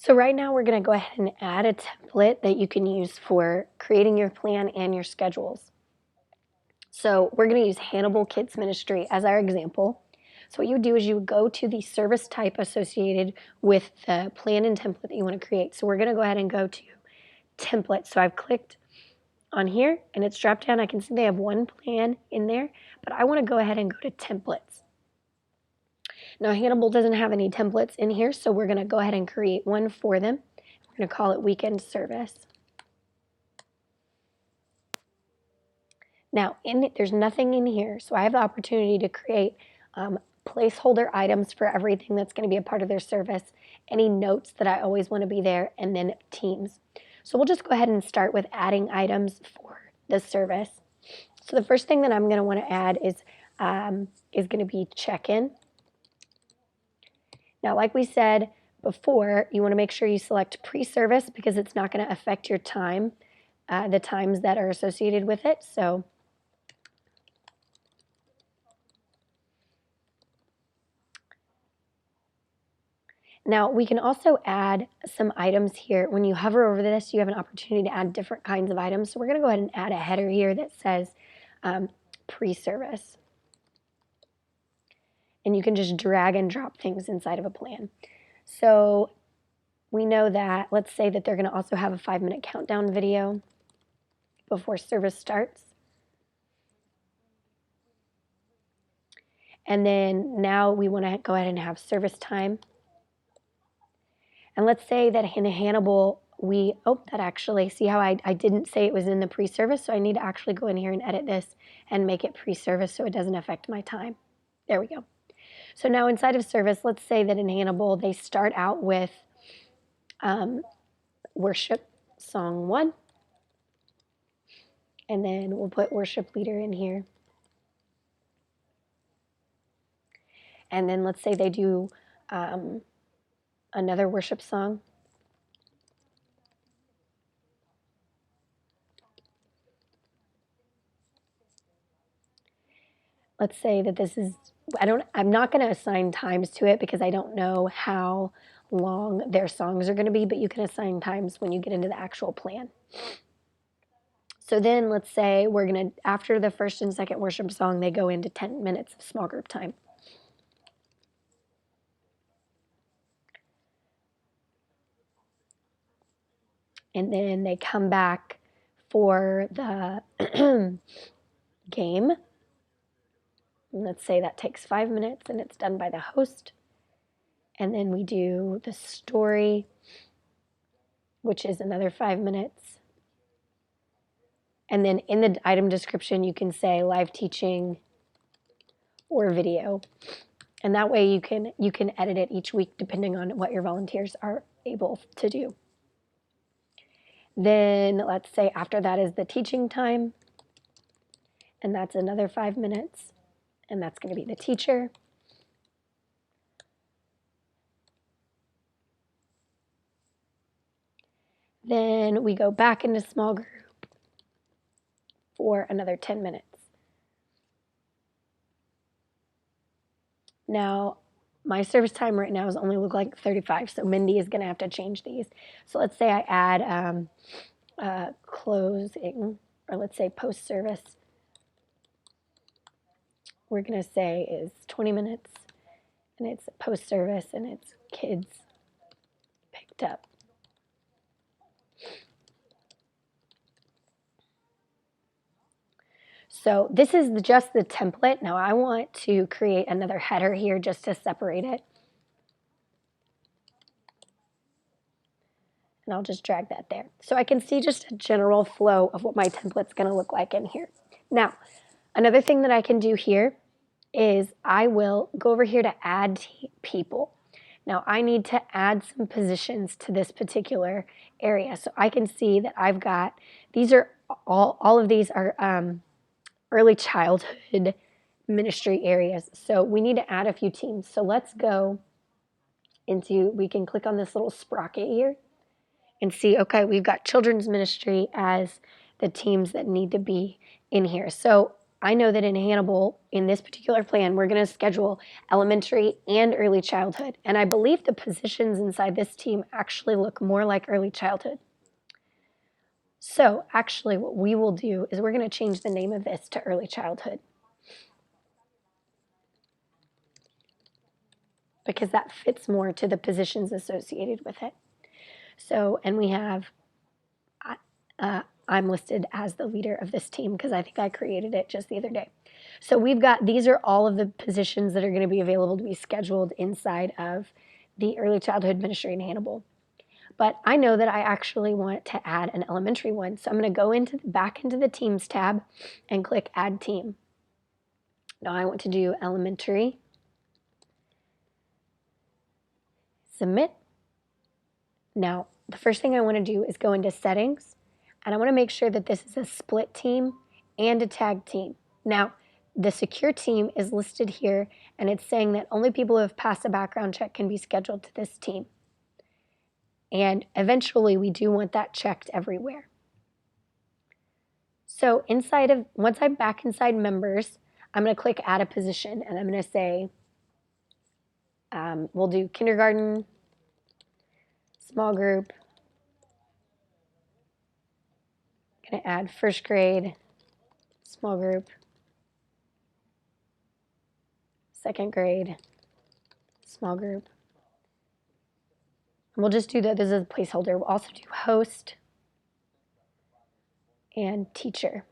So right now we're going to go ahead and add a template that you can use for creating your plan and your schedules. So we're going to use Hannibal Kids Ministry as our example. So what you would do is you would go to the service type associated with the plan and template that you want to create. So we're going to go ahead and go to template. So I've clicked on here and it's dropped down. I can see they have one plan in there, but I want to go ahead and go to templates. Now Hannibal doesn't have any templates in here, so we're going to go ahead and create one for them. We're going to call it weekend service. Now there's nothing in here, so I have the opportunity to create placeholder items for everything that's going to be a part of their service, any notes that I always want to be there, and then teams. So we'll just go ahead and start with adding items for the service. So the first thing that I'm going to want to add is going to be check-in. Now, like we said before, you want to make sure you select pre-service because it's not going to affect your time, the times that are associated with it. So now we can also add some items here. When you hover over this, you have an opportunity to add different kinds of items. So we're going to go ahead and add a header here that says pre-service. And you can just drag and drop things inside of a plan. So we know that, let's say that they're going to also have a 5-minute countdown video before service starts. And then now we want to go ahead and have service time. And let's say that in Hannibal, that actually, see how I didn't say it was in the pre-service, so I need to actually go in here and edit this and make it pre-service so it doesn't affect my time. There we go. So now inside of service, let's say that in Hannibal, they start out with worship song 1. And then we'll put worship leader in here. And then let's say they do another worship song. Let's say that this is, I'm not going to assign times to it because I don't know how long their songs are going to be, but you can assign times when you get into the actual plan. So then let's say we're going to, after the first and second worship song, they go into 10 minutes of small group time. And then they come back for the game. And let's say that takes 5 minutes and it's done by the host. And then we do the story, which is another 5 minutes. And then in the item description, you can say live teaching or video. And that way you can edit it each week depending on what your volunteers are able to do. Then let's say after that is the teaching time. And that's another 5 minutes. And that's going to be the teacher. Then we go back into small group for another 10 minutes. Now, my service time right now is only look like 35, so Mindy is going to have to change these. So let's say I add closing, or let's say post-service. We're going to say is 20 minutes, and it's post-service, and it's kids picked up. So this is just the template. Now I want to create another header here just to separate it. And I'll just drag that there. So I can see just a general flow of what my template's going to look like in here. Now, another thing that I can do here is I will go over here to add people. Now I need to add some positions to this particular area. So I can see that I've got, these are all of these are early childhood ministry areas. So we need to add a few teams. So let's go into, we can click on this little sprocket here and see, okay, we've got children's ministry as the teams that need to be in here. So I know that in Hannibal, in this particular plan, we're going to schedule elementary and early childhood. And I believe the positions inside this team actually look more like early childhood. So actually what we will do is we're going to change the name of this to early childhood, because that fits more to the positions associated with it. So, and we have, I'm listed as the leader of this team because I think I created it just the other day. So we've got, these are all of the positions that are going to be available to be scheduled inside of the early childhood administrator in Hannibal. But I know that I actually want to add an elementary one. So I'm going to go back into the Teams tab and click Add Team. Now I want to do elementary. Submit. Now, the first thing I want to do is go into Settings, and I want to make sure that this is a split team and a tag team. Now, the secure team is listed here, and it's saying that only people who have passed a background check can be scheduled to this team. And eventually, we do want that checked everywhere. So once I'm back inside members, I'm going to click Add a Position, and I'm going to say, we'll do kindergarten, small group. I'm going to add first grade, small group, second grade, small group. And we'll just do that. This is a placeholder. We'll also do host and teacher.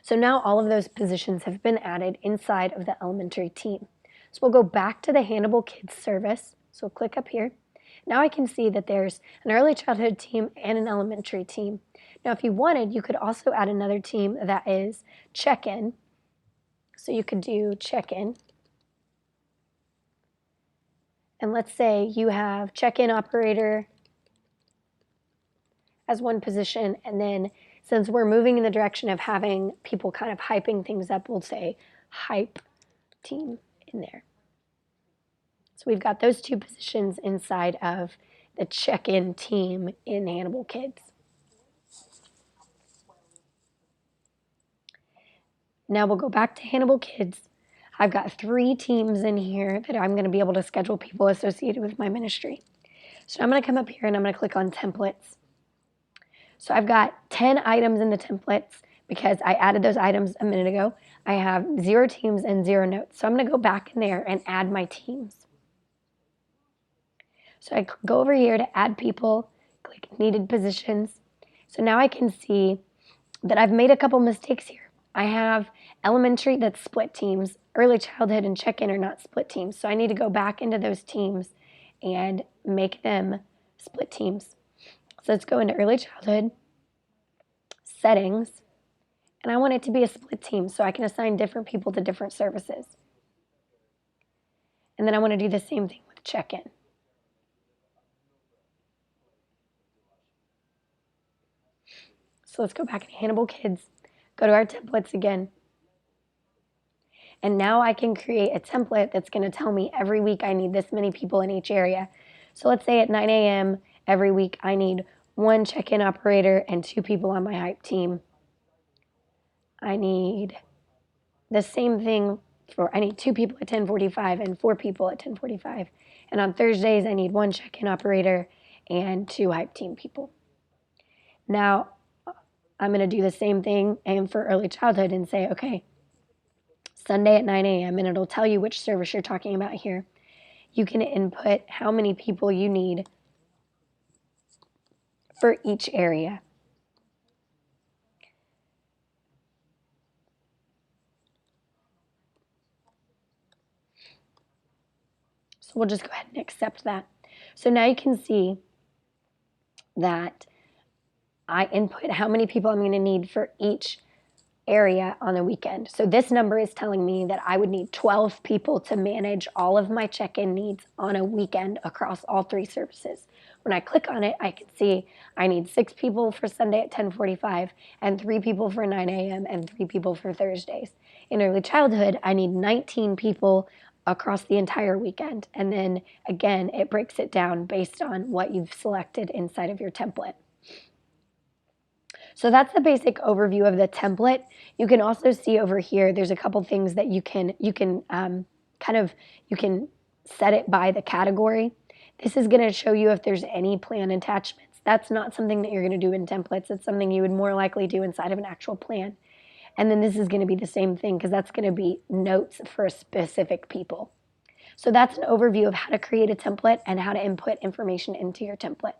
So now all of those positions have been added inside of the elementary team. So we'll go back to the Hannibal Kids service. So click up here. Now I can see that there's an early childhood team and an elementary team. Now if you wanted, you could also add another team that is check-in. So you could do check-in. And let's say you have check-in operator as one position, and then since we're moving in the direction of having people kind of hyping things up, we'll say hype team in there. So we've got those two positions inside of the check-in team in Hannibal Kids. Now we'll go back to Hannibal Kids. I've got 3 teams in here that I'm going to be able to schedule people associated with my ministry. So I'm going to come up here and I'm going to click on templates. So I've got 10 items in the templates because I added those items a minute ago. I have 0 teams and 0 notes. So I'm going to go back in there and add my teams. So I go over here to add people, click needed positions. So now I can see that I've made a couple mistakes here. I have elementary that's split teams, early childhood and check-in are not split teams. So I need to go back into those teams and make them split teams. So let's go into early childhood, settings, and I want it to be a split team so I can assign different people to different services. And then I want to do the same thing with check-in. So let's go back to Hannibal Kids, go to our templates again. And now I can create a template that's going to tell me every week I need this many people in each area. So let's say at 9 a.m. every week I need 1 check-in operator and 2 people on my hype team. I need the same thing I need 2 people at 10:45 and 4 people at 10:45. And on Thursdays I need 1 check-in operator and 2 hype team people. Now I'm going to do the same thing and for early childhood and say, okay, Sunday at 9 a.m. and it'll tell you which service you're talking about here. You can input how many people you need for each area. So we'll just go ahead and accept that. So now you can see that I input how many people I'm going to need for each area on the weekend. So this number is telling me that I would need 12 people to manage all of my check-in needs on a weekend across all 3 services. When I click on it, I can see I need 6 people for Sunday at 10:45 and 3 people for 9 a.m. and 3 people for Thursdays. In early childhood, I need 19 people across the entire weekend. And then again, it breaks it down based on what you've selected inside of your template. So that's the basic overview of the template. You can also see over here, there's a couple things that you can set it by the category. This is going to show you if there's any plan attachments. That's not something that you're going to do in templates. It's something you would more likely do inside of an actual plan. And then this is going to be the same thing because that's going to be notes for specific people. So that's an overview of how to create a template and how to input information into your template.